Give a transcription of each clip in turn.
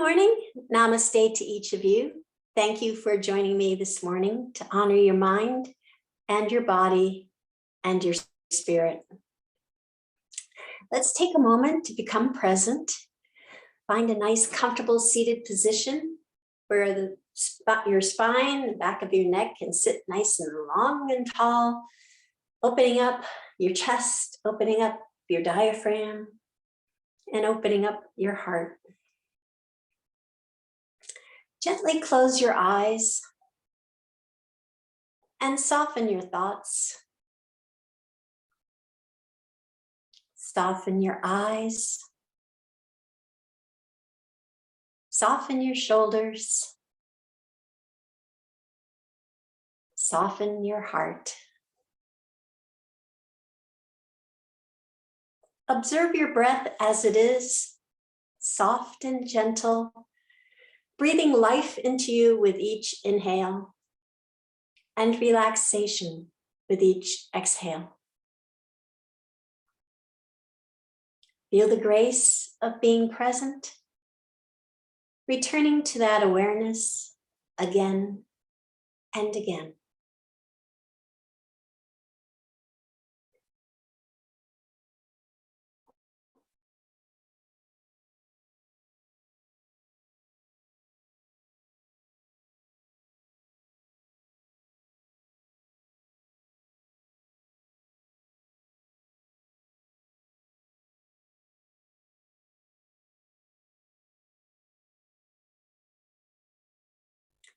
morning. Namaste to each of you. Thank you for joining me this morning to honor your mind and your body and your spirit. Let's take a moment to become present. Find a nice, comfortable seated position where your spine, the back of your neck can sit nice and long and tall, opening up your chest, opening up your diaphragm, and opening up your heart. Gently close your eyes and soften your thoughts. Soften your eyes. Soften your shoulders. Soften your heart. Observe your breath as it is, soft and gentle, breathing life into you with each inhale and relaxation with each exhale. Feel the grace of being present, returning to that awareness again and again.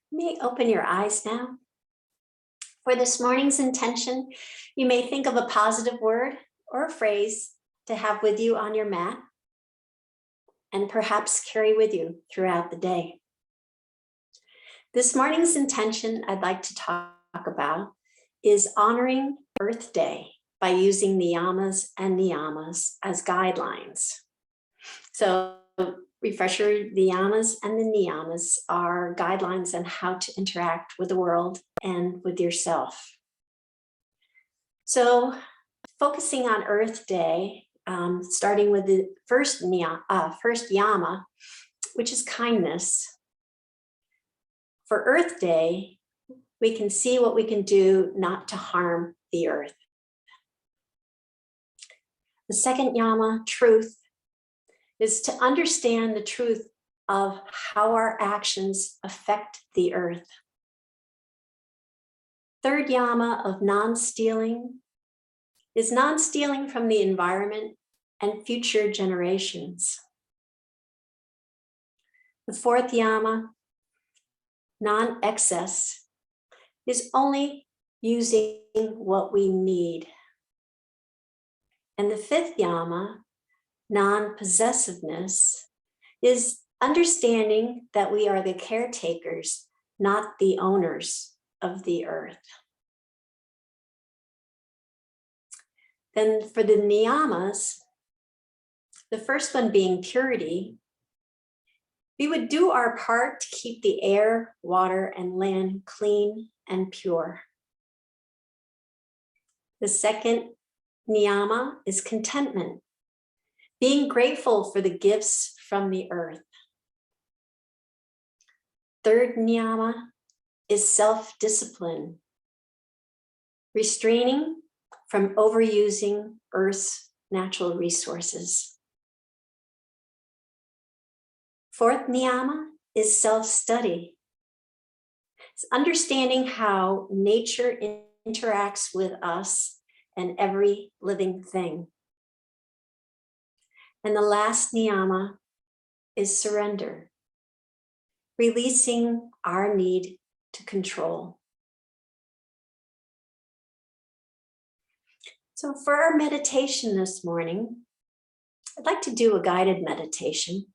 You may open your eyes now. For this morning's intention, you may think of a positive word or a phrase to have with you on your mat and perhaps carry with you throughout the day. This morning's intention I'd like to talk about is honoring Earth Day by using the Yamas and Niyamas as guidelines. So refresher, the Yamas and the Niyamas are guidelines on how to interact with the world and with yourself. So focusing on Earth Day, starting with the first Yama, which is kindness. For Earth Day, we can see what we can do not to harm the earth. The second Yama, truth, is to understand the truth of how our actions affect the earth. Third Yama of non-stealing is non-stealing from the environment and future generations. The fourth Yama, non-excess, is only using what we need. And the fifth Yama, non-possessiveness, is understanding that we are the caretakers, not the owners of the earth. Then for the Niyamas, the first one being purity, we would do our part to keep the air, water, and land clean and pure. The second Niyama is contentment, being grateful for the gifts from the earth. Third Niyama is self-discipline, restraining from overusing Earth's natural resources. Fourth Niyama is self-study. It's understanding how nature interacts with us and every living thing. And the last Niyama is surrender, releasing our need to control. So for our meditation this morning, I'd like to do a guided meditation.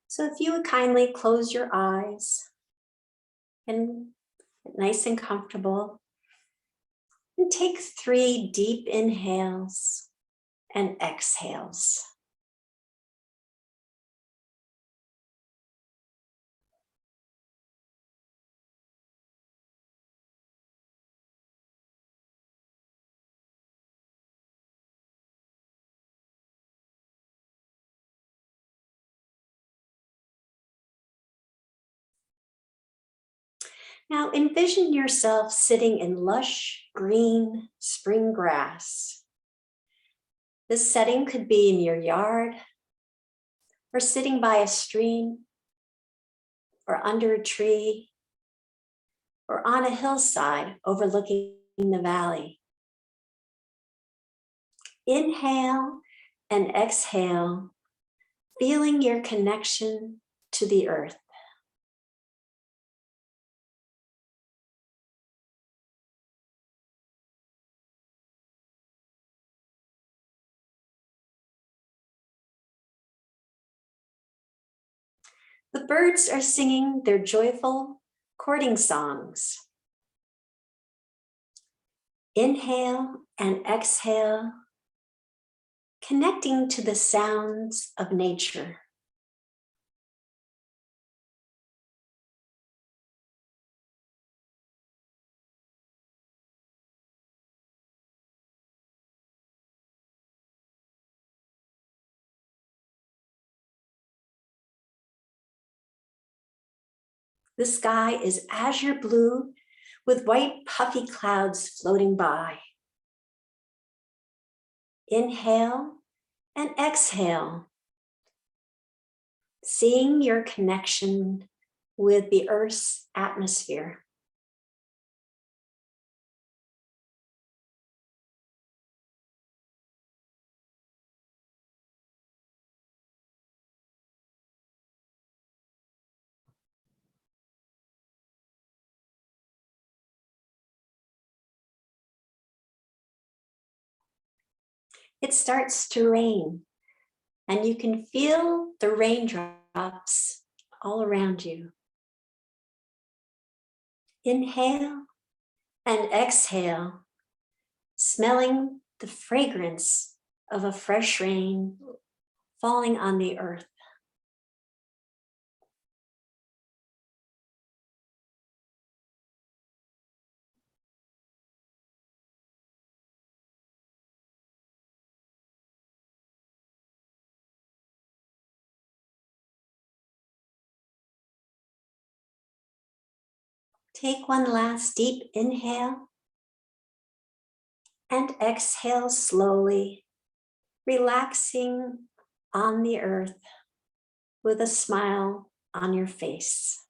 So if you would kindly close your eyes and get nice and comfortable, and take 3 deep inhales and exhales. Now envision yourself sitting in lush green spring grass. This setting could be in your yard, or sitting by a stream, or under a tree, or on a hillside overlooking the valley. Inhale and exhale, feeling your connection to the earth. The birds are singing their joyful courting songs. Inhale and exhale, connecting to the sounds of nature. The sky is azure blue with white puffy clouds floating by. Inhale and exhale, seeing your connection with the Earth's atmosphere. It starts to rain, and you can feel the raindrops all around you. Inhale and exhale, smelling the fragrance of a fresh rain falling on the earth. Take one last deep inhale and exhale slowly, relaxing on the earth with a smile on your face.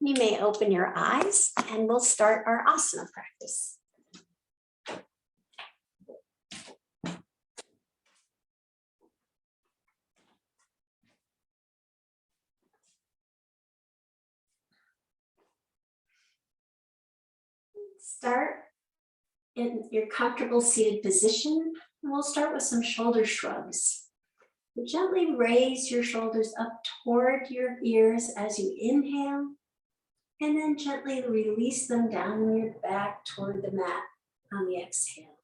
You may open your eyes and we'll start our asana practice. Start in your comfortable seated position, and we'll start with some shoulder shrugs. Gently raise your shoulders up toward your ears as you inhale, and then gently release them down your back toward the mat on the exhale.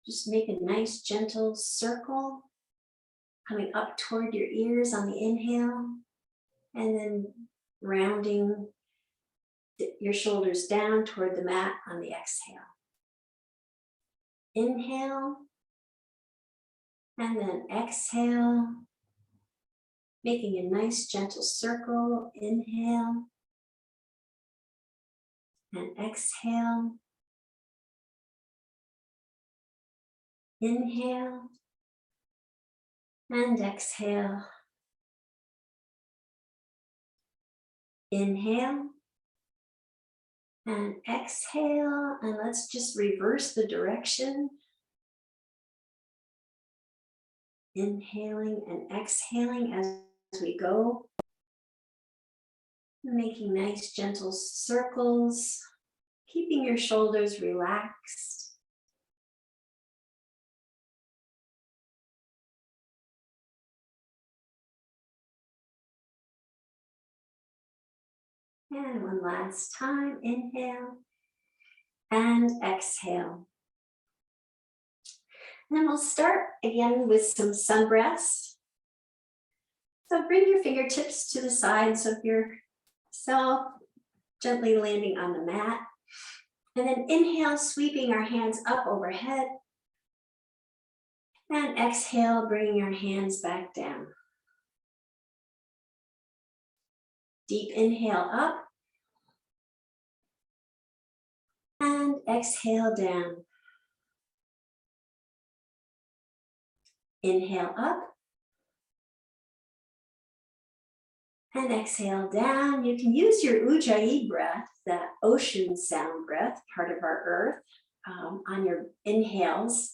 Just make a nice gentle circle coming up toward your ears on the inhale, and then rounding your shoulders down toward the mat on the exhale. Inhale, and then exhale, making a nice gentle circle. Inhale, and exhale. Inhale, and exhale. Inhale, and exhale, and let's just reverse the direction. Inhaling and exhaling as we go. Making nice gentle circles, keeping your shoulders relaxed. And one last time, inhale and exhale. And then we'll start again with some sun breaths. So bring your fingertips to the sides of yourself, gently landing on the mat. And then inhale, sweeping our hands up overhead. And exhale, bringing our hands back down. Deep inhale up. And exhale down. Inhale up. And exhale down. You can use your Ujjayi breath, that ocean sound breath, part of our earth, on your inhales.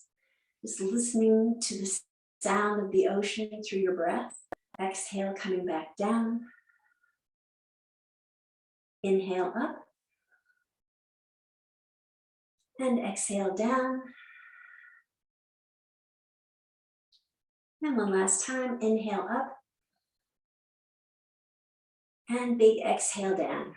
Just listening to the sound of the ocean through your breath. Exhale, coming back down. Inhale up. And exhale down. And one last time, inhale up. And big exhale down.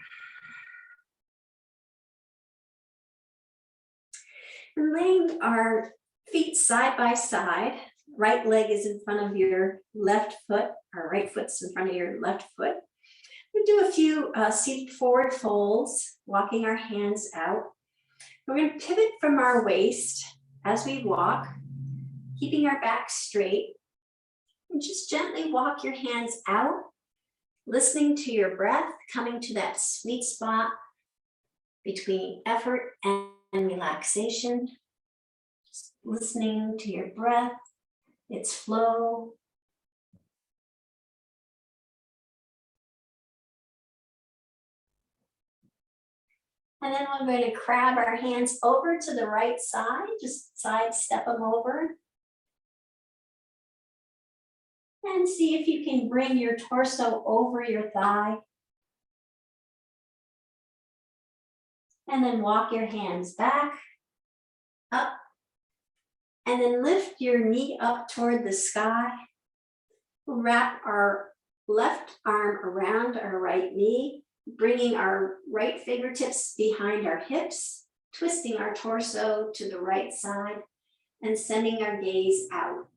And laying our feet side by side, right leg is in front of your left foot, or right foot's in front of your left foot. We do a few seated forward folds, walking our hands out. We're going to pivot from our waist as we walk, keeping our back straight, and just gently walk your hands out, listening to your breath, coming to that sweet spot between effort and relaxation. Just listening to your breath, its flow. And then we're going to crab our hands over to the right side, just sidestep them over. And see if you can bring your torso over your thigh. And then walk your hands back, up. And then lift your knee up toward the sky. We'll wrap our left arm around our right knee, bringing our right fingertips behind our hips, twisting our torso to the right side, and sending our gaze out.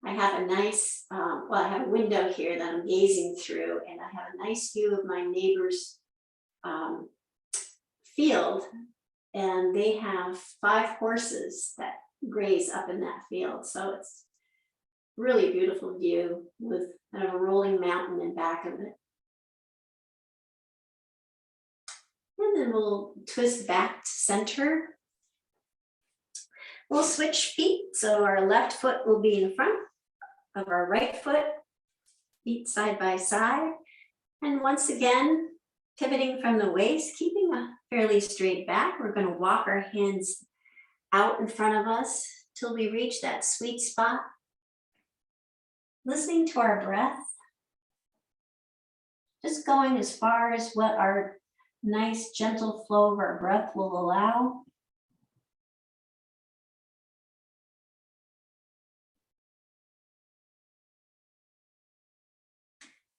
I have a nice, I have a window here that I'm gazing through, and I have a nice view of my neighbor's field, and they have 5 horses that graze up in that field. So it's really beautiful view with kind of a rolling mountain in back of it. And then we'll twist back to center. We'll switch feet. So our left foot will be in front of our right foot, feet side by side. And once again, pivoting from the waist, keeping a fairly straight back, we're going to walk our hands out in front of us till we reach that sweet spot. Listening to our breath, just going as far as what our nice gentle flow of our breath will allow.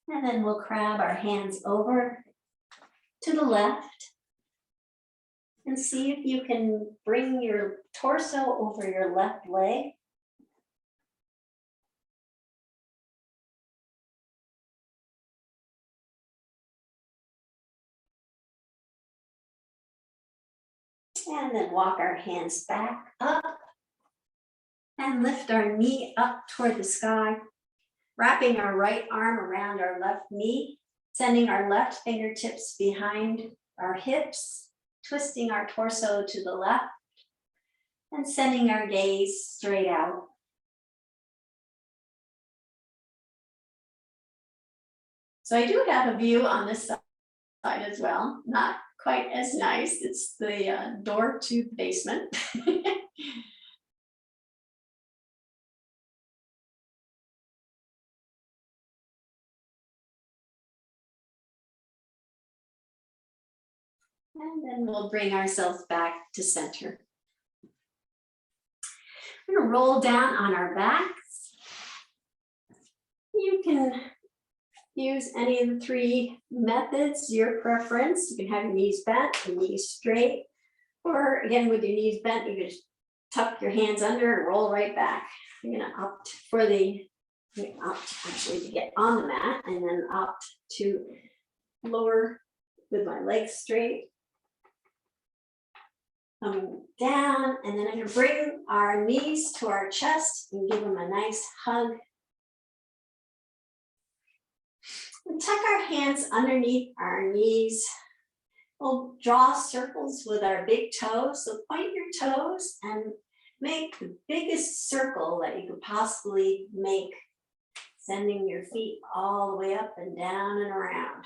And then we'll crab our hands over to the left and see if you can bring your torso over your left leg. And then walk our hands back up and lift our knee up toward the sky, wrapping our right arm around our left knee, sending our left fingertips behind our hips, twisting our torso to the left, and sending our gaze straight out. So I do have a view on this side as well, not quite as nice. It's the door to the basement. And then we'll bring ourselves back to center. We're going to roll down on our backs. You can use any of the 3 methods, your preference. You can have your knees bent, your knees straight, or again with your knees bent, you can just tuck your hands under and roll right back. You're gonna opt for opt actually to get on the mat, and then opt to lower with my legs straight. Coming down, and then I'm gonna bring our knees to our chest and give them a nice hug. And tuck our hands underneath our knees. We'll draw circles with our big toes. So point your toes and make the biggest circle that you could possibly make, sending your feet all the way up and down and around.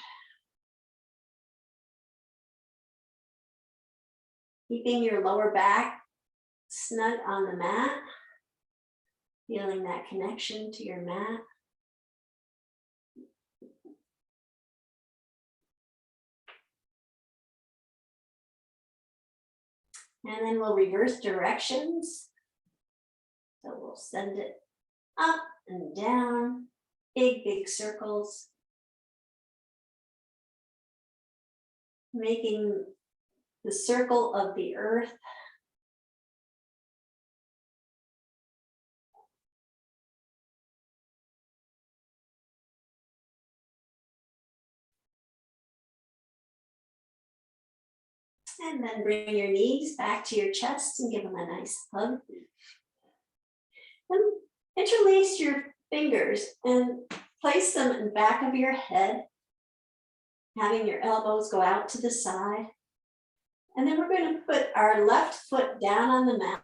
Keeping your lower back snug on the mat, feeling that connection to your mat. And then we'll reverse directions. So we'll send it up and down, big, big circles. Making the circle of the earth. And then bring your knees back to your chest and give them a nice hug. And interlace your fingers and place them in the back of your head, having your elbows go out to the side. And then we're going to put our left foot down on the mat,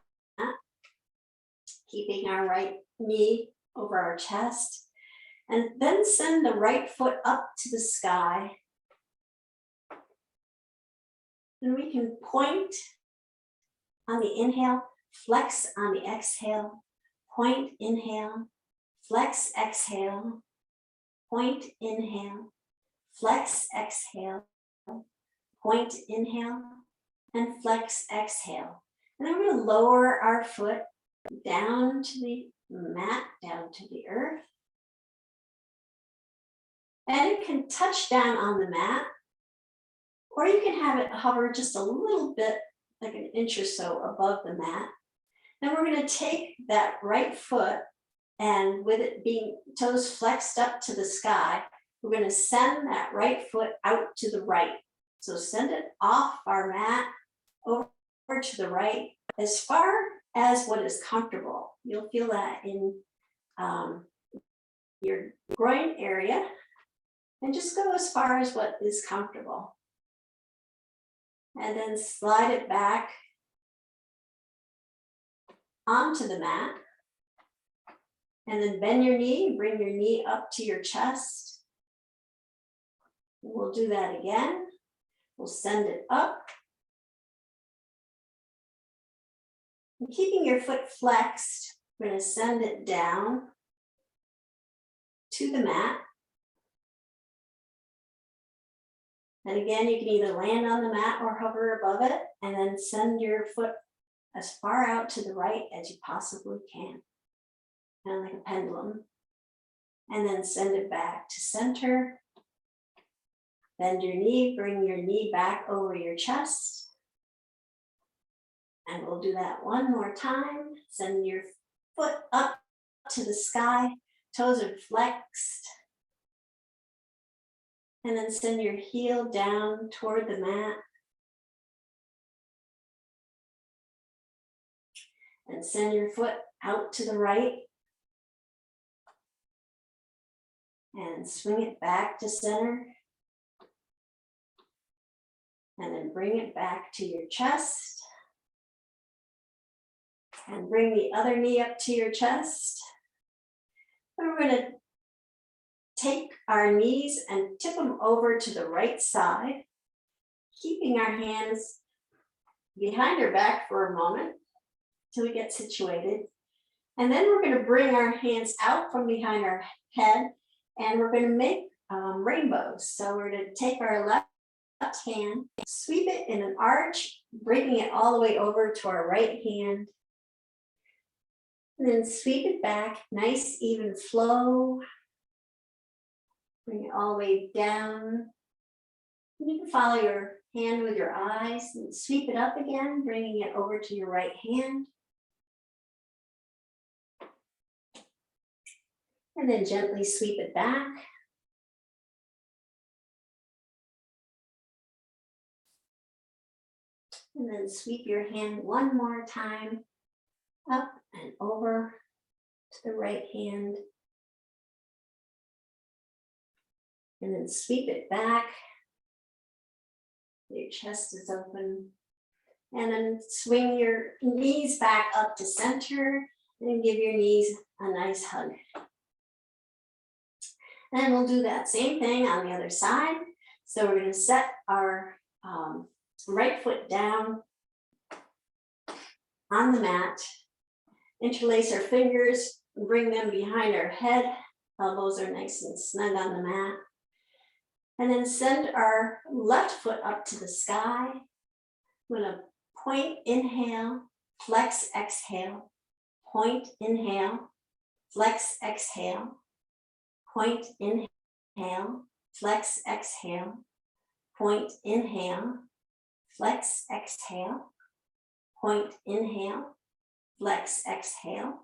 keeping our right knee over our chest, and then send the right foot up to the sky. And we can point on the inhale, flex on the exhale, point, inhale, flex, exhale, point, inhale, flex, exhale, point, inhale, and flex, exhale. And then we're going to lower our foot down to the mat, down to the earth. And it can touch down on the mat, or you can have it hover just a little bit, like an inch or so above the mat. Then we're going to take that right foot, and with it being toes flexed up to the sky, we're going to send that right foot out to the right. So send it off our mat over to the right as far as what is comfortable. You'll feel that in your groin area, and just go as far as what is comfortable. And then slide it back onto the mat. And then bend your knee, bring your knee up to your chest. We'll do that again. We'll send it up. And keeping your foot flexed, we're going to send it down to the mat. And again, you can either land on the mat or hover above it, and then send your foot as far out to the right as you possibly can, kind of like a pendulum. And then send it back to center. Bend your knee, bring your knee back over your chest. And we'll do that one more time. Send your foot up to the sky, toes are flexed. And then send your heel down toward the mat. And send your foot out to the right. And swing it back to center. And then bring it back to your chest. And bring the other knee up to your chest. And we're going to take our knees and tip them over to the right side, keeping our hands behind our back for a moment till we get situated. And then we're going to bring our hands out from behind our head, and we're going to make rainbows. So we're going to take our left hand, sweep it in an arch, bringing it all the way over to our right hand. And then sweep it back, nice even flow. Bring it all the way down. You can follow your hand with your eyes and sweep it up again, bringing it over to your right hand. And then gently sweep it back. And then sweep your hand one more time up and over to the right hand. And then sweep it back. Your chest is open. And then swing your knees back up to center and give your knees a nice hug. And we'll do that same thing on the other side. So we're going to set our right foot down on the mat, interlace our fingers, bring them behind our head. Elbows are nice and snug on the mat. And then send our left foot up to the sky. We're going to point, inhale, flex, exhale, point, inhale, flex, exhale, point, inhale, flex, exhale, point, inhale, flex, exhale, point, inhale, flex, exhale,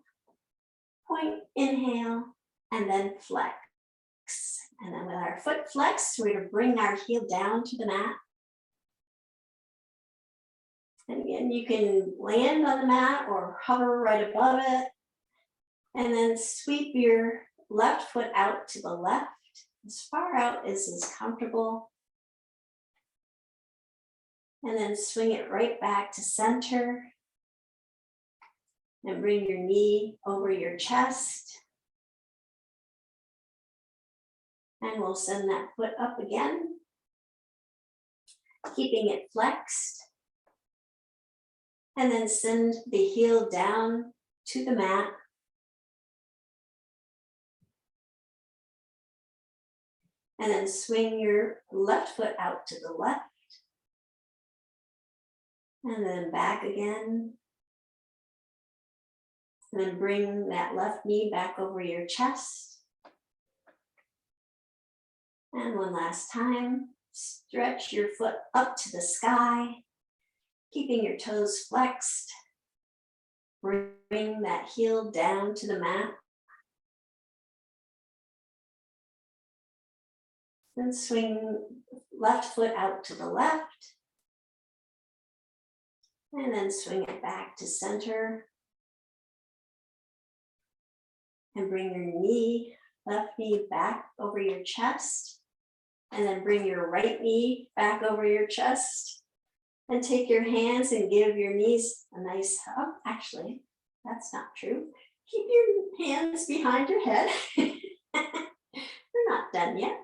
point, inhale, and then flex. And then with our foot flexed, we're going to bring our heel down to the mat. And again, you can land on the mat or hover right above it. And then sweep your left foot out to the left, as far out as is comfortable. And then swing it right back to center. And bring your knee over your chest. And we'll send that foot up again, keeping it flexed. And then send the heel down to the mat. And then swing your left foot out to the left. And then back again. And then bring that left knee back over your chest. And one last time, stretch your foot up to the sky, keeping your toes flexed. Bring that heel down to the mat. Then swing left foot out to the left. And then swing it back to center. And bring your knee, left knee back over your chest. And then bring your right knee back over your chest. And take your hands and give your knees a nice hug. Actually, that's not true. Keep your hands behind your head. We're not done yet.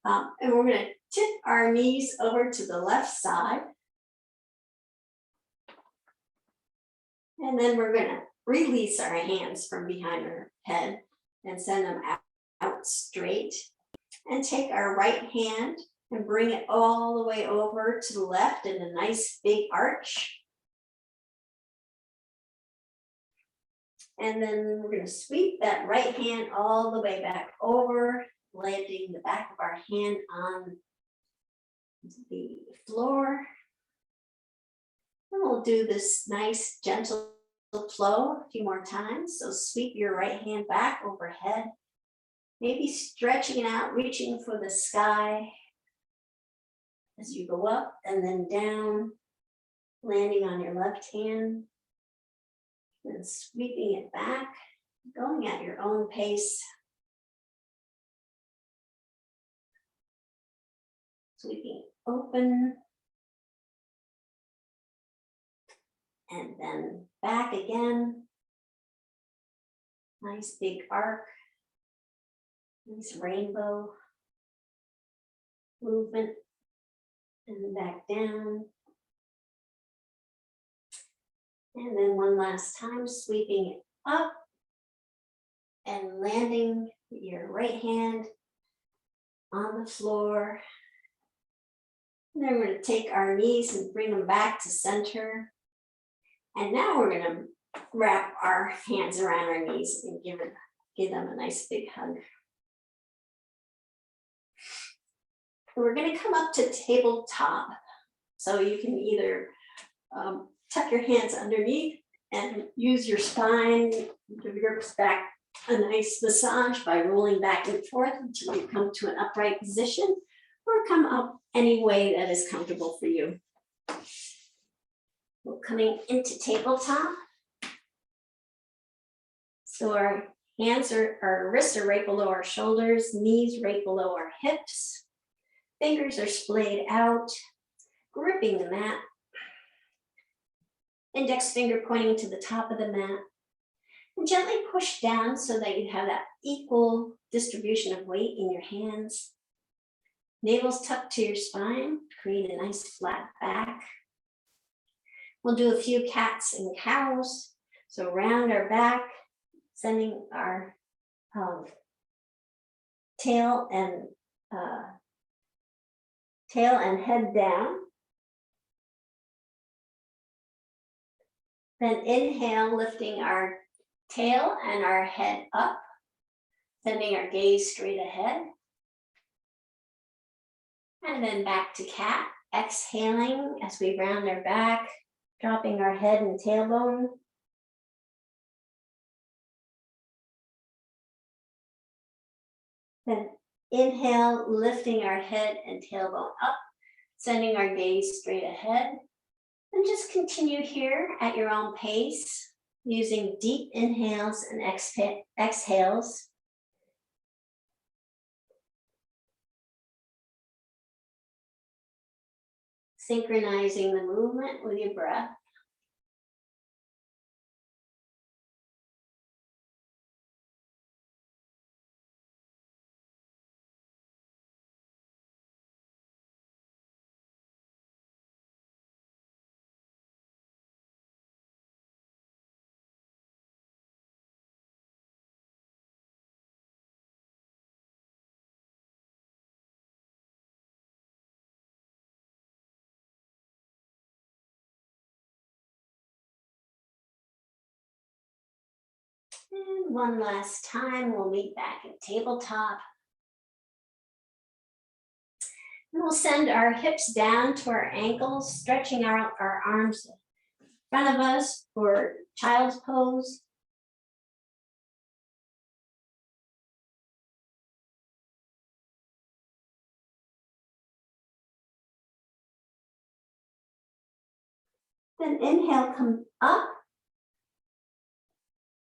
And we're going to tip our knees over to the left side. And then we're going to release our hands from behind our head and send them out straight. And take our right hand and bring it all the way over to the left in a nice big arch. And then we're going to sweep that right hand all the way back over, landing the back of our hand on the floor. And we'll do this nice gentle flow a few more times. So sweep your right hand back overhead. Maybe stretching it out, reaching for the sky as you go up and then down, landing on your left hand, and sweeping it back, going at your own pace. Sweeping open, and then back again. Nice big arc. Nice rainbow movement, and back down. And then one last time, sweeping it up and landing your right hand on the floor. And then we're going to take our knees and bring them back to center. And now we're going to wrap our hands around our knees and give them a nice big hug. We're going to come up to tabletop. So you can either tuck your hands underneath and use your spine, the ribs back a nice massage by rolling back and forth until you come to an upright position, or come up any way that is comfortable for you. We're coming into tabletop. So our our wrists are right below our shoulders, knees right below our hips. Fingers are splayed out, gripping the mat. Index finger pointing to the top of the mat. And gently push down so that you have that equal distribution of weight in your hands. Navel's tucked to your spine, create a nice flat back. We'll do a few cats and cows. So round our back, sending our tail and head down. Then inhale, lifting our tail and our head up, sending our gaze straight ahead. And then back to cat, exhaling as we round our back, dropping our head and tailbone. Then inhale, lifting our head and tailbone up, sending our gaze straight ahead. And just continue here at your own pace, using deep inhales and exhales. Synchronizing the movement with your breath. And one last time, we'll meet back at tabletop. And we'll send our hips down to our ankles, stretching out our arms in front of us for child's pose. Then inhale, come up.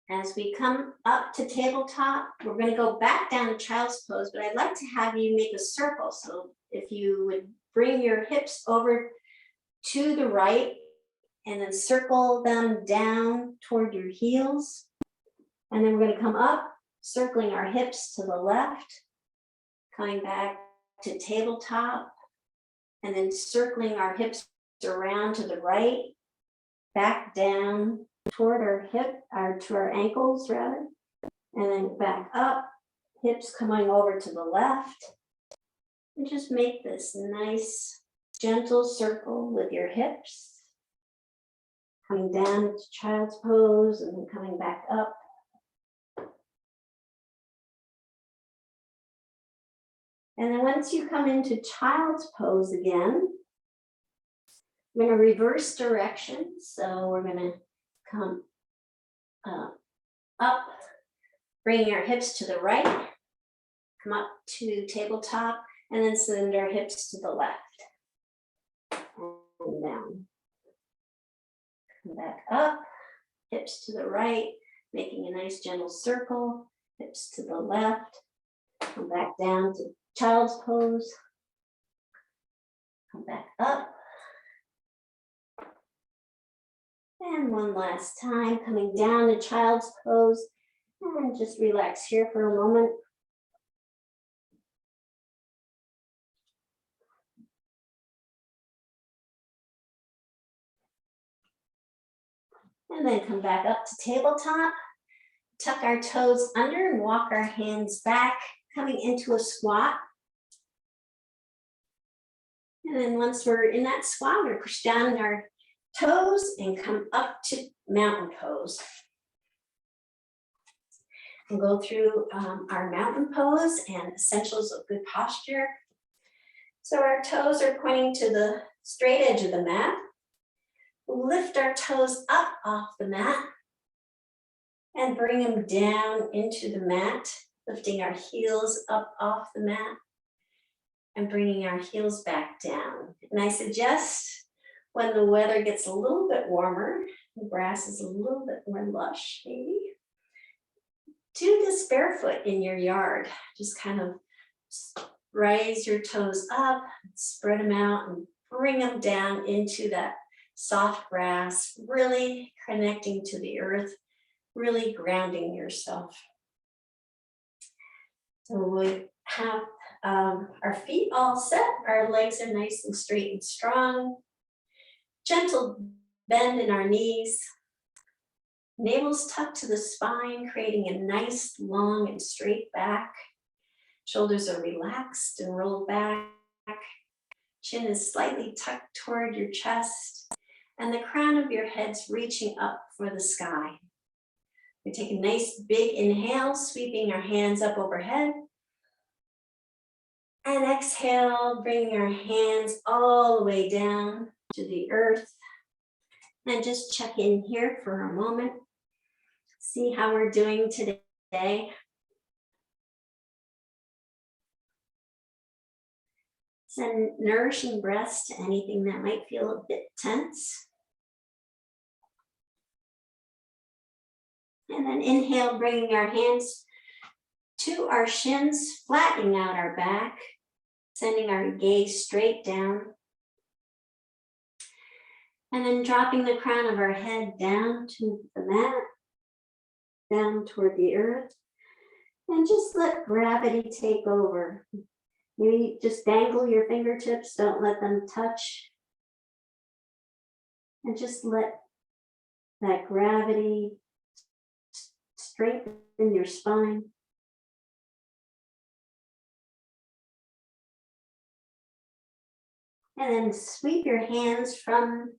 As we come up to tabletop, we're going to go back down to child's pose, but I'd like to have you make a circle. So if you would bring your hips over to the right and then circle them down toward your heels. And then we're going to come up, circling our hips to the left, coming back to tabletop, and then circling our hips around to the right, back down toward our to our ankles rather, and then back up, hips coming over to the left. And just make this nice, gentle circle with your hips. Coming down to child's pose and then coming back up. And then once you come into child's pose again, we're going to reverse direction. So we're going to come up, bringing our hips to the right, come up to tabletop, and then send our hips to the left. And down. Come back up, hips to the right, making a nice gentle circle, hips to the left. Come back down to child's pose. Come back up. And one last time, coming down to child's pose. And just relax here for a moment. And then come back up to tabletop. Tuck our toes under and walk our hands back, coming into a squat. And then once we're in that squat, we're push down our toes and come up to mountain pose. We'll go through our mountain pose and essentials of good posture. So our toes are pointing to the straight edge of the mat. We'll lift our toes up off the mat And bring them down into the mat, lifting our heels up off the mat and bringing our heels back down. And I suggest when the weather gets a little bit warmer, the grass is a little bit more lush, maybe, do this barefoot in your yard. Just kind of raise your toes up, spread them out, and bring them down into that soft grass, really connecting to the earth, really grounding yourself. So we have our feet all set, our legs are nice and straight and strong. Gentle bend in our knees. Navel's tucked to the spine, creating a nice, long and straight back. Shoulders are relaxed and rolled back. Chin is slightly tucked toward your chest, and the crown of your head's reaching up for the sky. We take a nice big inhale, sweeping our hands up overhead. And exhale, bringing our hands all the way down to the earth. And just check in here for a moment. See how we're doing today. Send nourishing breaths to anything that might feel a bit tense. And then inhale, bringing our hands to our shins, flattening out our back, sending our gaze straight down. And then dropping the crown of our head down to the mat, down toward the earth. And just let gravity take over. Maybe just dangle your fingertips, don't let them touch. And just let that gravity strengthen your spine. And then sweep your hands from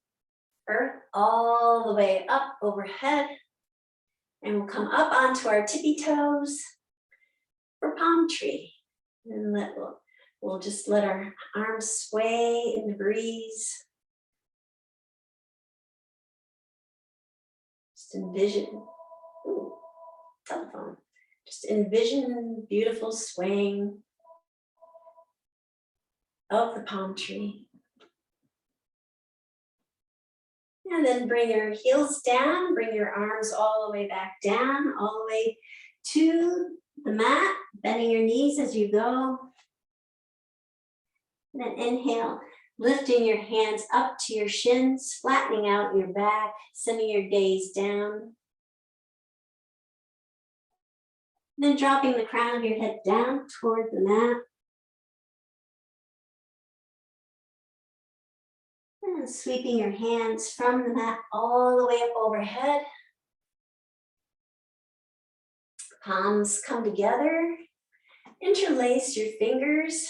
earth all the way up overhead. And we'll come up onto our tippy toes for palm tree. And we'll just let our arms sway in the breeze. Just envision, telephone. Just envision beautiful swaying of the palm tree. And then bring your heels down, bring your arms all the way back down, all the way to the mat, bending your knees as you go. And then inhale, lifting your hands up to your shins, flattening out your back, sending your gaze down. Then dropping the crown of your head down toward the mat. And sweeping your hands from the mat all the way up overhead. Palms come together. Interlace your fingers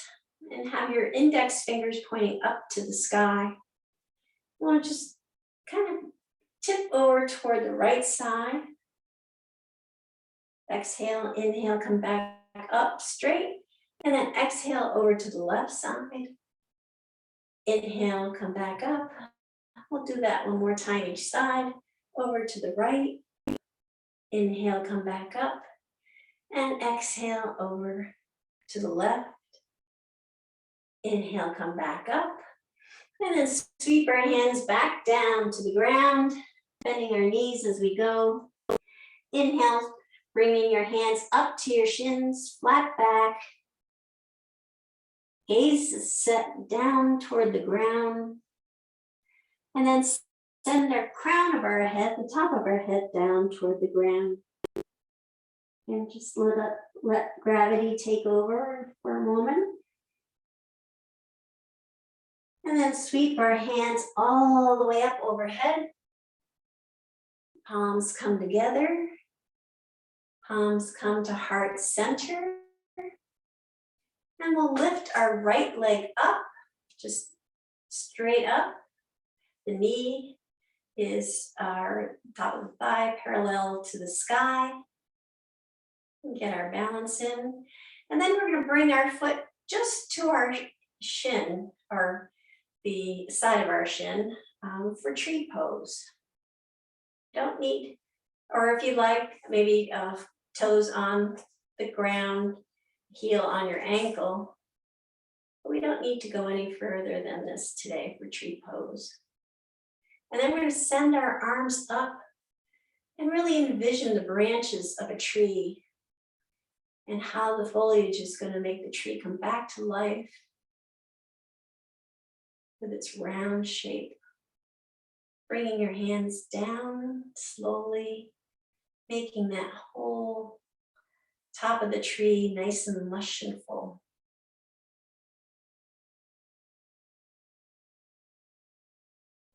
and have your index fingers pointing up to the sky. You want to just kind of tip over toward the right side. Exhale, inhale, come back up straight. And then exhale over to the left side. Inhale, come back up. We'll do that one more time each side. Over to the right. Inhale, come back up. And exhale over to the left. Inhale, come back up. And then sweep our hands back down to the ground, bending our knees as we go. Inhale, bringing your hands up to your shins, flat back. Gaze is set down toward the ground. And then send our crown of our head, the top of our head down toward the ground. And just let gravity take over for a moment. And then sweep our hands all the way up overhead. Palms come together. Palms come to heart center. And we'll lift our right leg up, just straight up. The knee is our top of the thigh parallel to the sky. Get our balance in. And then we're going to bring our foot just to our shin, or the side of our shin, for tree pose. Don't need Or if you like, maybe toes on the ground, heel on your ankle. But we don't need to go any further than this today for tree pose. And then we're going to send our arms up and really envision the branches of a tree and how the foliage is going to make the tree come back to life with its round shape. Bringing your hands down slowly, making that whole top of the tree nice and lush and full.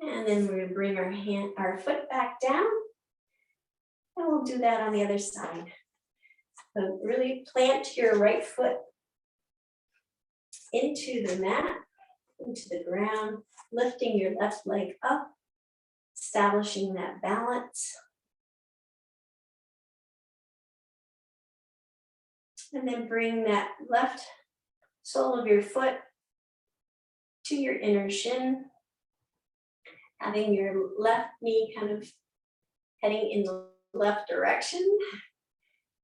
And then we're going to bring our foot back down, and we'll do that on the other side. So really plant your right foot into the mat, into the ground, lifting your left leg up, establishing that balance. And then bring that left sole of your foot to your inner shin, having your left knee kind of heading in the left direction.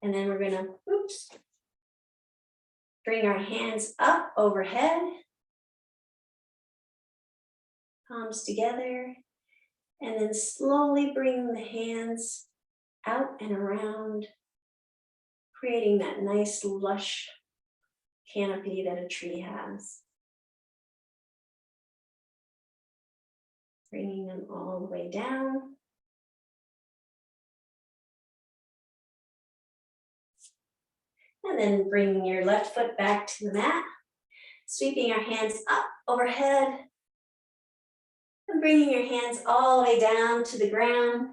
And then we're gonna, bring our hands up overhead, palms together, and then slowly bring the hands out and around, creating that nice lush canopy that a tree has. Bringing them all the way down. And then bringing your left foot back to the mat, sweeping your hands up overhead, and bringing your hands all the way down to the ground.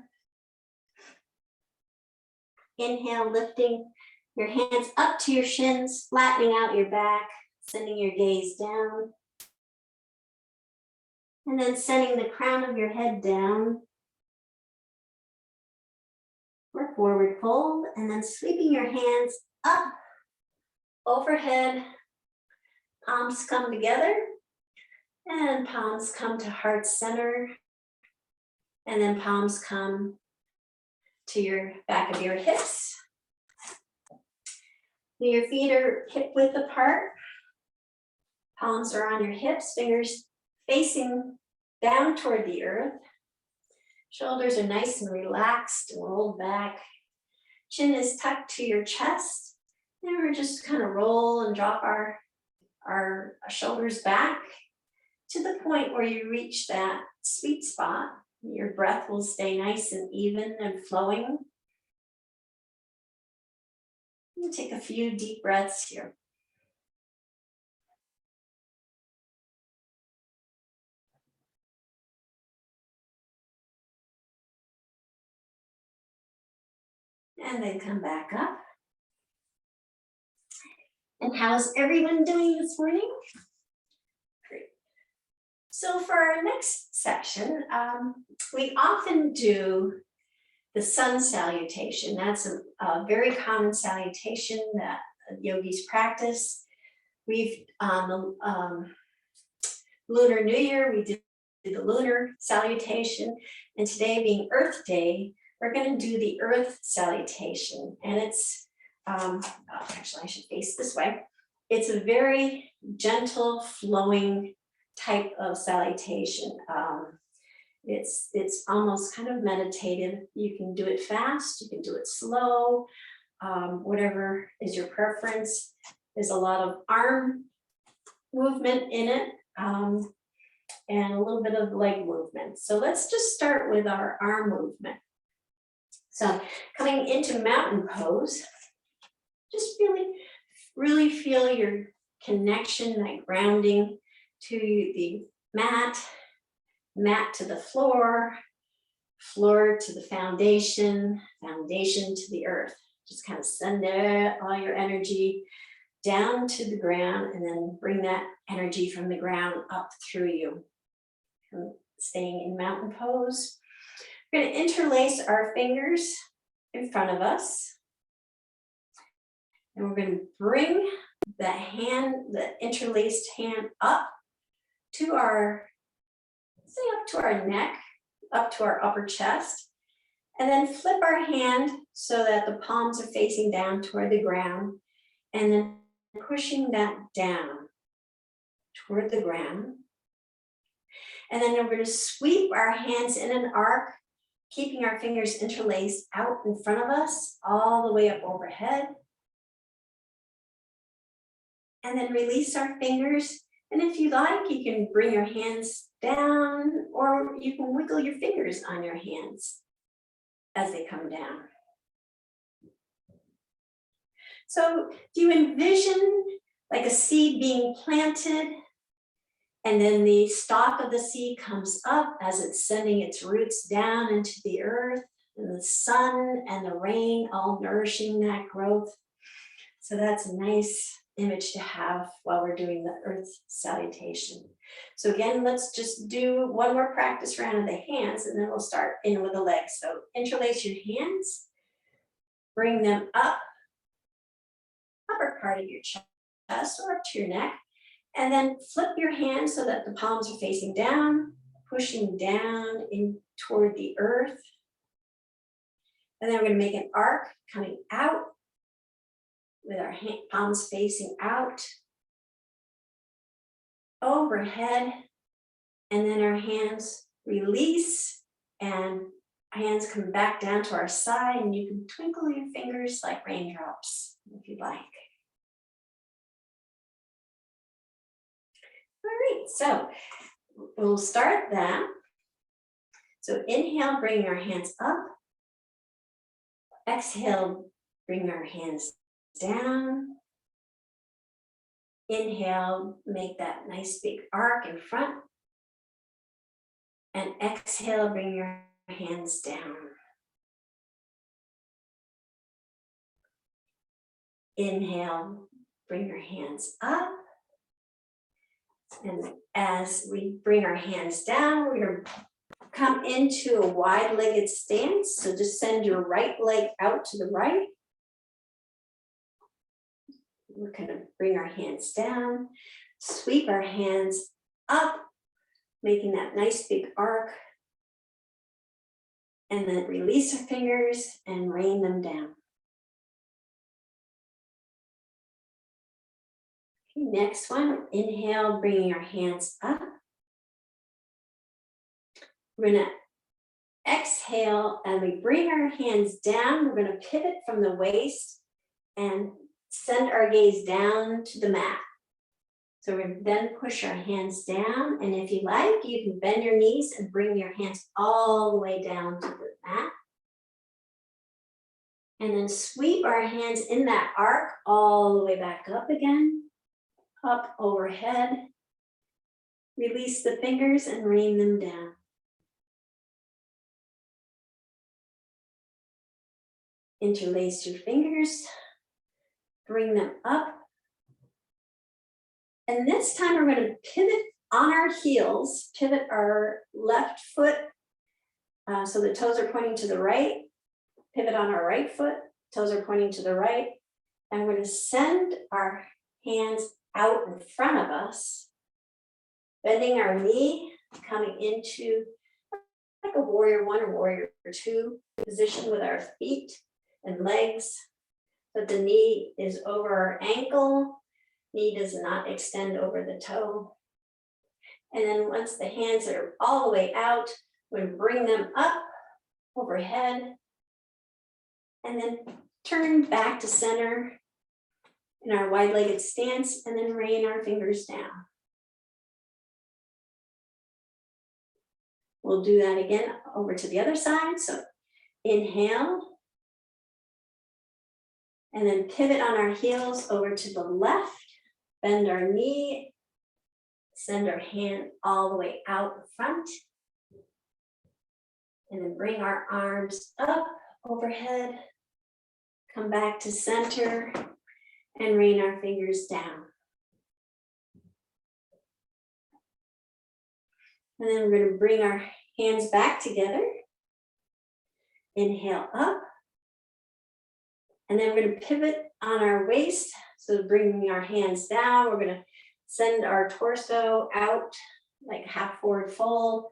Inhale, lifting your hands up to your shins, flattening out your back, sending your gaze down. And then sending the crown of your head down for forward fold, and then sweeping your hands up overhead. Palms come together, and palms come to heart center, and then palms come to your back of your hips. Your feet are hip width apart. Palms are on your hips, fingers facing down toward the earth. Shoulders are nice and relaxed and rolled back. Chin is tucked to your chest. And we're just kind of roll and drop our shoulders back to the point where you reach that sweet spot. Your breath will stay nice and even and flowing. You take a few deep breaths here. And then come back up. And how's everyone doing this morning? Great. So for our next section, we often do the sun salutation. That's a very common salutation that yogis practice. We've on the Lunar New Year, we did the lunar salutation, and today being Earth Day, we're going to do the Earth salutation. And it's actually I should face this way. It's a very gentle, flowing type of salutation. It's almost kind of meditative. You can do it fast, you can do it slow, whatever is your preference. There's a lot of arm movement in it, and a little bit of leg movement. So let's just start with our arm movement. So coming into mountain pose, just really feel your connection, that grounding to the mat to the floor to the foundation to the earth. Just kind of send all your energy down to the ground and then bring that energy from the ground up through you. And staying in mountain pose. We're going to interlace our fingers in front of us. And we're going to bring the interlaced hand up to our neck, up to our upper chest. And then flip our hand so that the palms are facing down toward the ground, and then pushing that down toward the ground. And then we're going to sweep our hands in an arc, keeping our fingers interlaced out in front of us, all the way up overhead. And then release our fingers. And if you like, you can bring your hands down, or you can wiggle your fingers on your hands as they come down. So do you envision like a seed being planted, and then the stalk of the seed comes up as it's sending its roots down into the earth, and the sun and the rain all nourishing that growth? So that's a nice image to have while we're doing the earth salutation. So again, let's just do one more practice round of the hands, and then we'll start in with the legs. So interlace your hands, bring them up, upper part of your chest or up to your neck, and then flip your hands so that the palms are facing down, pushing down in toward the earth. And then we're going to make an arc coming out with our palms facing out, overhead, and then our hands release and hands come back down to our side, and you can twinkle your fingers like raindrops if you like. All right, so we'll start that. So inhale, bring our hands up. Exhale, bring our hands down. Inhale, make that nice big arc in front. And exhale, bring your hands down. Inhale, bring your hands up. And as we bring our hands down, we're going to come into a wide-legged stance. So just send your right leg out to the right. We're going to bring our hands down, sweep our hands up, making that nice big arc. And then release our fingers and rain them down. Okay, next one, inhale, bringing our hands up. We're going to exhale, and we bring our hands down. We're going to pivot from the waist and send our gaze down to the mat. So we're going to then push our hands down, and if you like, you can bend your knees and bring your hands all the way down to the mat. And then sweep our hands in that arc all the way back up again, up overhead. Release the fingers and rain them down. Interlace your fingers, bring them up. And this time we're going to pivot on our heels, pivot our left foot so the toes are pointing to the right, pivot on our right foot, toes are pointing to the right, and we're going to send our hands out in front of us, bending our knee, coming into like a warrior one or warrior two position with our feet and legs, but the knee is over our ankle. Knee does not extend over the toe. And then once the hands are all the way out, we're going to bring them up overhead and then turn back to center in our wide-legged stance, and then rain our fingers down. We'll do that again over to the other side. So inhale, and then pivot on our heels over to the left. Bend our knee, send our hand all the way out in front, and then bring our arms up overhead, come back to center, and rain our fingers down. And then we're going to bring our hands back together. Inhale up, and then we're going to pivot on our waist. So bringing our hands down, we're going to send our torso out like half forward fold,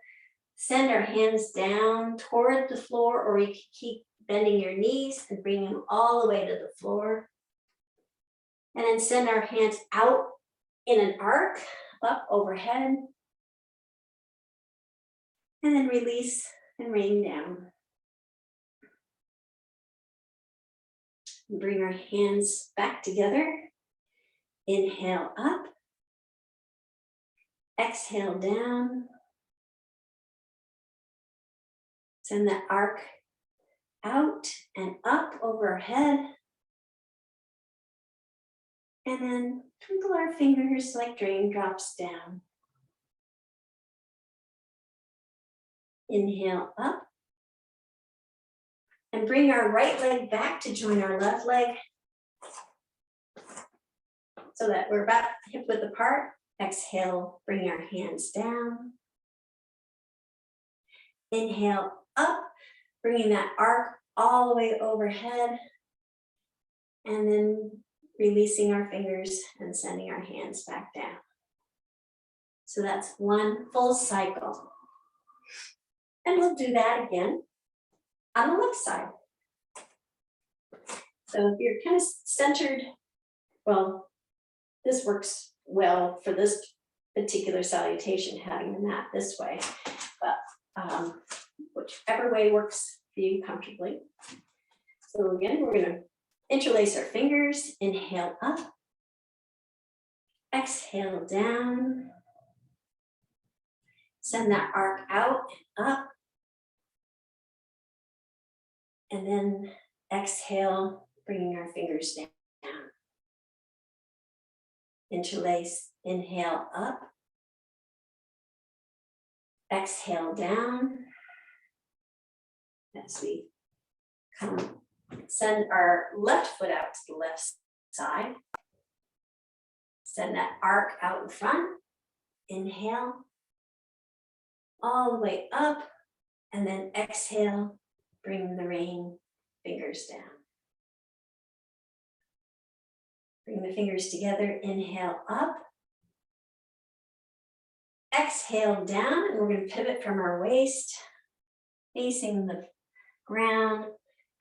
Send our hands down toward the floor, or you can keep bending your knees and bring them all the way to the floor. And then send our hands out in an arc, up overhead. And then release and rain down. And bring our hands back together. Inhale up. Exhale down. Send the arc out and up over our head. And then twinkle our fingers like raindrops down. Inhale up. And bring our right leg back to join our left leg, so that we're about hip width apart. Exhale, bring our hands down. Inhale up, bringing that arc all the way overhead. And then releasing our fingers and sending our hands back down. So that's one full cycle. And we'll do that again on the left side. So if you're kind of centered, well, this works well for this particular salutation, having the mat this way, but whichever way works for you comfortably. So again, we're going to interlace our fingers, inhale up, exhale down, send that arc out and up, and then exhale, bringing our fingers down. Interlace, inhale up, exhale down, as we come, send our left foot out to the left side, send that arc out in front, inhale, all the way up, and then exhale, bring the rain fingers down. Bring the fingers together, inhale up, exhale down, and we're going to pivot from our waist, facing the ground,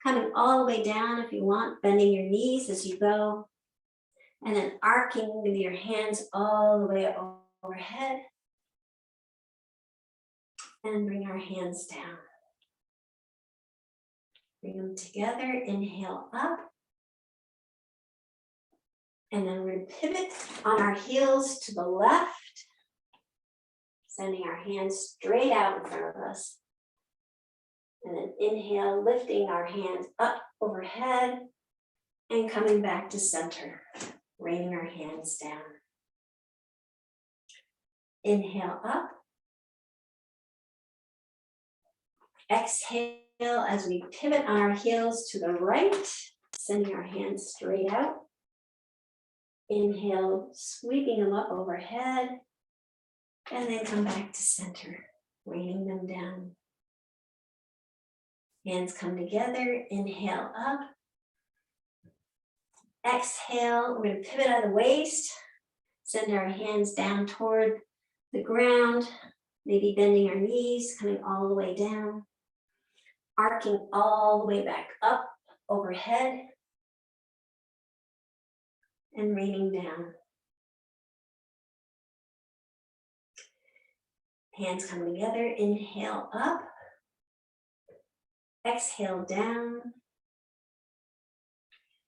coming all the way down if you want, bending your knees as you go, and then arcing with your hands all the way up overhead, and bring our hands down. Bring them together, inhale up, and then we're going to pivot on our heels to the left, sending our hands straight out in front of us. And then inhale, lifting our hands up overhead and coming back to center, raining our hands down. Inhale up. Exhale as we pivot on our heels to the right, sending our hands straight out. Inhale, sweeping them up overhead, and then come back to center, raining them down. Hands come together, inhale up. Exhale, we're going to pivot on the waist, send our hands down toward the ground, maybe bending our knees, coming all the way down, arcing all the way back up overhead, and raining down. Hands come together, inhale up, exhale down,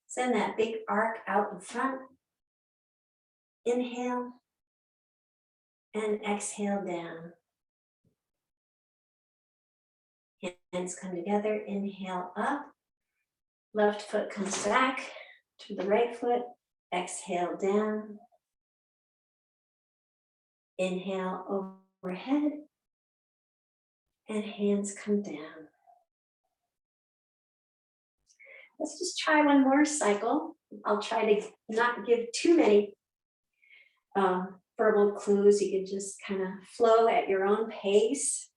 send that big arc out in front, inhale, and exhale down. Hands come together, inhale up, left foot comes back to the right foot, exhale down, inhale overhead, and hands come down. Let's just try one more cycle. I'll try to not give too many verbal clues. You can just kind of flow at your own pace.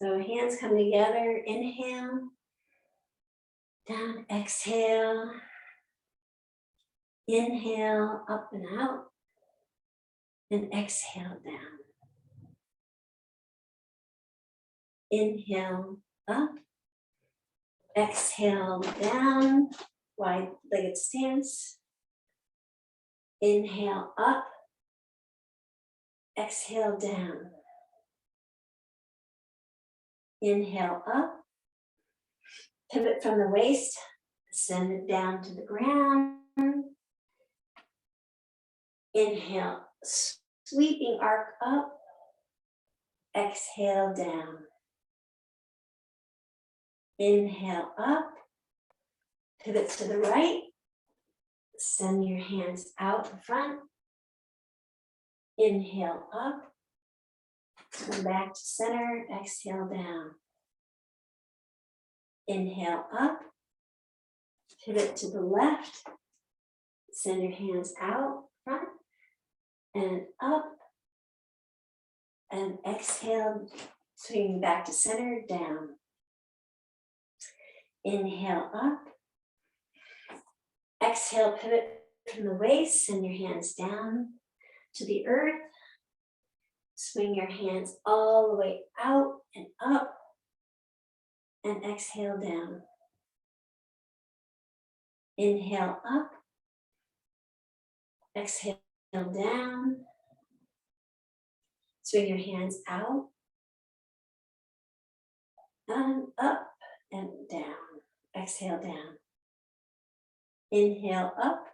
So hands come together, inhale, down, exhale, inhale, up and out, and exhale down. Inhale up, exhale down, wide-legged stance. Inhale up, exhale down. Inhale up, pivot from the waist, send it down to the ground. Inhale, sweeping arc up, exhale down. Inhale up, pivot to the right, send your hands out in front. Inhale up, come back to center, exhale down. Inhale up, pivot to the left, send your hands out front and up, and exhale, swinging back to center, down. Inhale up, exhale, pivot from the waist, send your hands down to the earth, swing your hands all the way out and up, and exhale down. Inhale up, exhale down, swing your hands out, and up and down. Exhale down. Inhale up,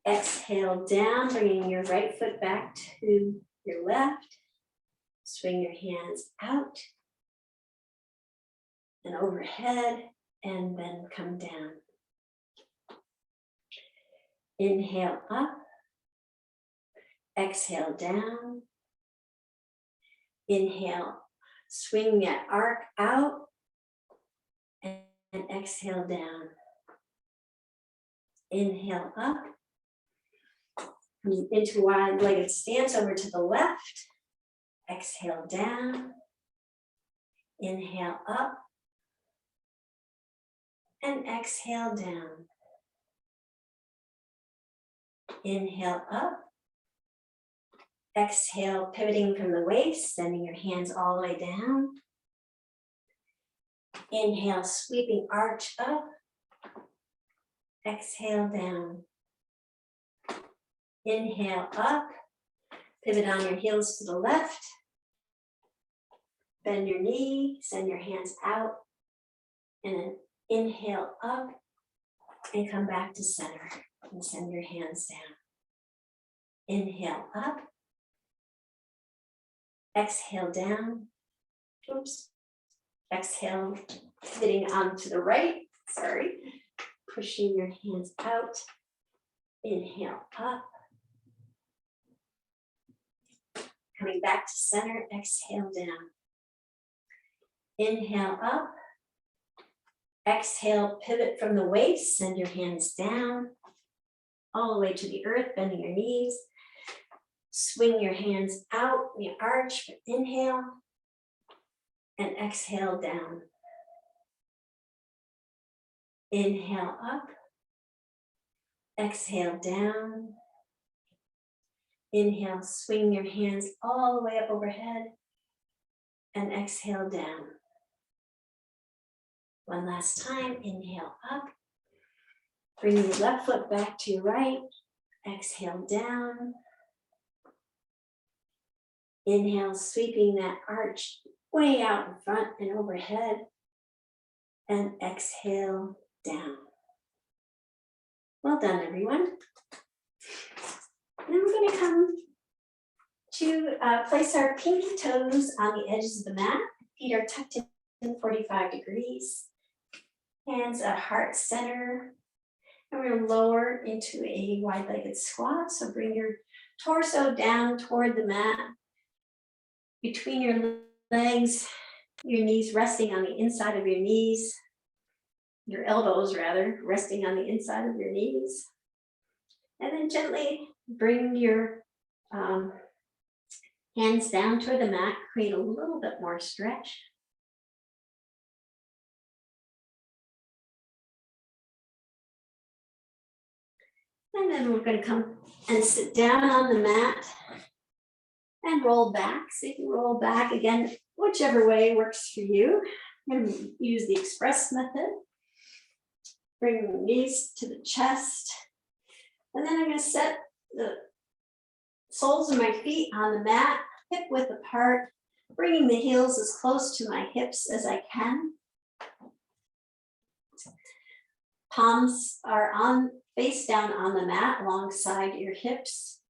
exhale down, bringing your right foot back to your left. Swing your hands out and overhead, and then come down. Inhale up, exhale down. Inhale, swing that arc out, and exhale down. Inhale up, into wide-legged stance over to the left. Exhale down. Inhale up, and exhale down. Inhale up, exhale, pivoting from the waist, sending your hands all the way down. Inhale, sweeping arch up. Exhale down. Inhale up, pivot on your heels to the left. Bend your knee, send your hands out, and then inhale up and come back to center and send your hands down. Inhale up, exhale down. Oops. Exhale, pivoting on to the right, pushing your hands out. Inhale up, coming back to center, exhale down. Inhale up, exhale, pivot from the waist, send your hands down, all the way to the earth, bending your knees. Swing your hands out, the arch, inhale, and exhale down. Inhale up, exhale down. Inhale, swing your hands all the way up overhead, and exhale down. One last time, inhale up, bring your left foot back to your right, exhale down. Inhale, sweeping that arch way out in front and overhead, and exhale down. Well done, everyone. Now we're going to come to place our pinky toes on the edges of the mat. Feet are tucked in 45 degrees. Hands at heart center. And we're going to lower into a wide-legged squat. So bring your torso down toward the mat. Between your legs, your knees resting on the inside of your knees. Your elbows, rather, resting on the inside of your knees. And then gently bring your hands down toward the mat, create a little bit more stretch. And then we're going to come and sit down on the mat and roll back. So you can roll back again, whichever way works for you. I'm going to use the express method. Bring the knees to the chest. And then I'm going to set the soles of my feet on the mat, hip width apart, bringing the heels as close to my hips as I can. Palms are on face down on the mat alongside your hips.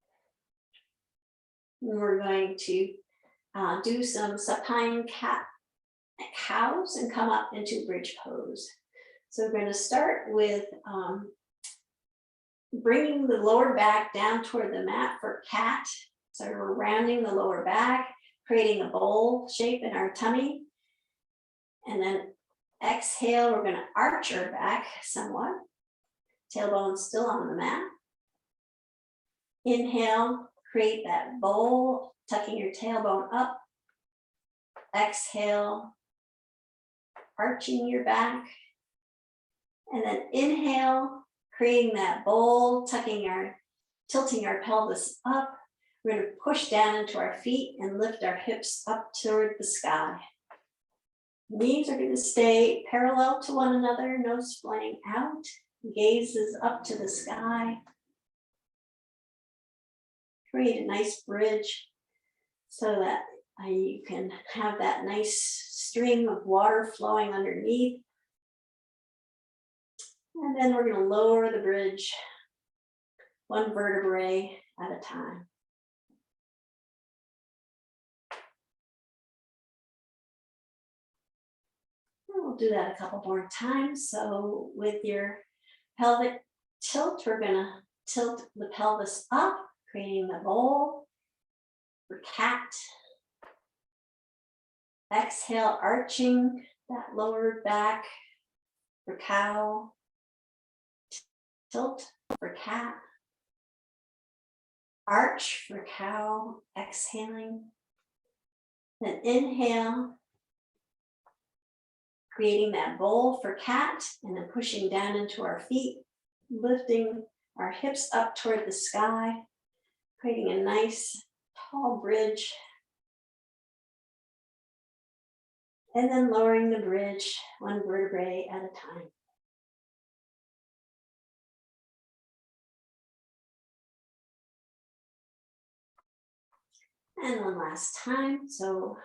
And we're going to do some supine cat cows and come up into bridge pose. So we're going to start with bringing the lower back down toward the mat for cat. So we're rounding the lower back, creating a bowl shape in our tummy. And then exhale, we're going to arch our back somewhat. Tailbone still on the mat. Inhale, create that bowl, tucking your tailbone up. Exhale, arching your back. And then inhale, creating that bowl, tilting our pelvis up. We're going to push down into our feet and lift our hips up toward the sky. Knees are going to stay parallel to one another, no splaying out. Gaze is up to the sky. Create a nice bridge so that you can have that nice stream of water flowing underneath. And then we're going to lower the bridge one vertebrae at a time. And we'll do that a couple more times. So with your pelvic tilt, we're going to tilt the pelvis up, creating the bowl for cat. Exhale, arching that lower back for cow. Tilt for cat. Arch for cow, exhaling. Then inhale, creating that bowl for cat, and then pushing down into our feet, lifting our hips up toward the sky, creating a nice tall bridge. And then lowering the bridge one vertebrae at a time. And one last time. So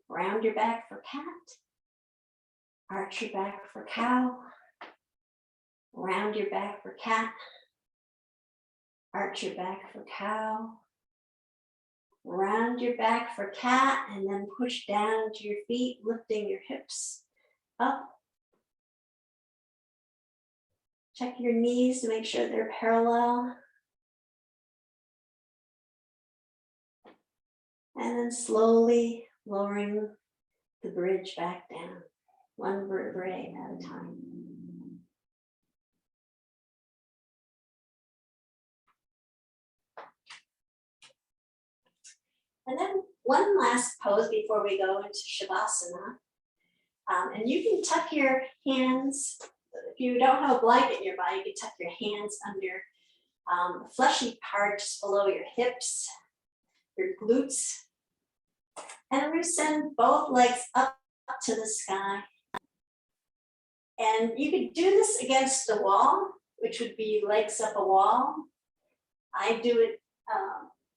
round your back for cat. Arch your back for cow. Round your back for cat. Arch your back for cow. Round your back for cat, and then push down to your feet, lifting your hips up. Check your knees to make sure they're parallel. And then slowly lowering the bridge back down, one vertebrae at a time. And then one last pose before we go into Shavasana. And you can tuck your hands, if you don't have a blanket in your body, you can tuck your hands under the fleshy part just below your hips, your glutes. And we're going to send both legs up to the sky. And you could do this against the wall, which would be legs up a wall. I do it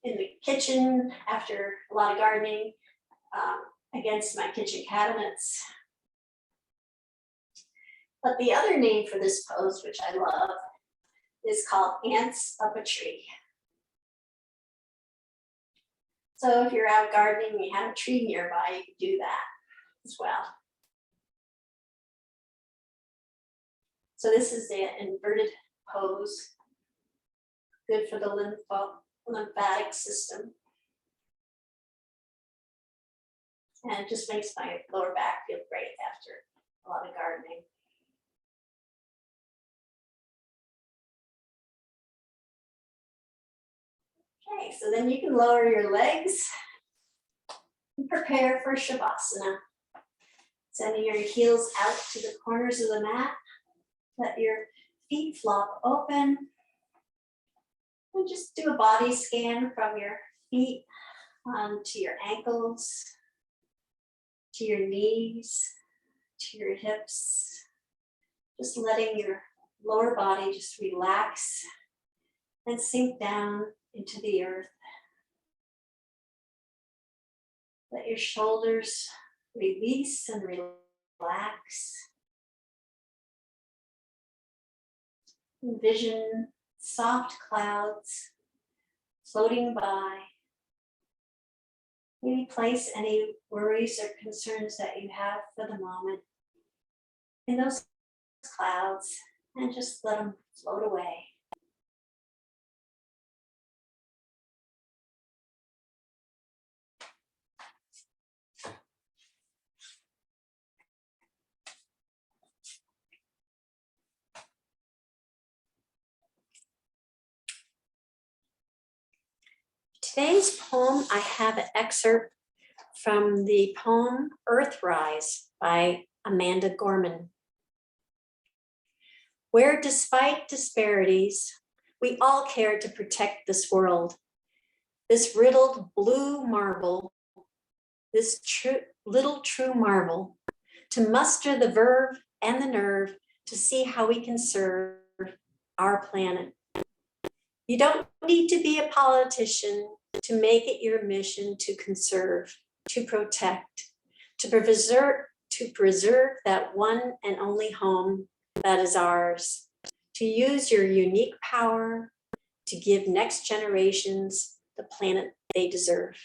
in the kitchen after a lot of gardening against my kitchen cabinets. But the other name for this pose, which I love, is called ants up a tree. So if you're out gardening and you have a tree nearby, you can do that as well. So this is the inverted pose, good for the lymphatic system. And it just makes my lower back feel great after a lot of gardening. Okay, so then you can lower your legs and prepare for Shavasana. Sending your heels out to the corners of the mat. Let your feet flop open. And just do a body scan from your feet onto your ankles. to your knees, to your hips, just letting your lower body just relax and sink down into the earth. Let your shoulders release and relax. Envision soft clouds floating by. Maybe place any worries or concerns that you have for the moment in those clouds and just let them float away. Today's poem, I have an excerpt from the poem Earthrise by Amanda Gorman. Where despite disparities, we all care to protect this world, this riddled blue marble, this little true marvel, to muster the verve and the nerve to see how we can serve our planet. You don't need to be a politician to make it your mission to conserve, to protect, to preserve that one and only home that is ours, to use your unique power to give next generations the planet they deserve.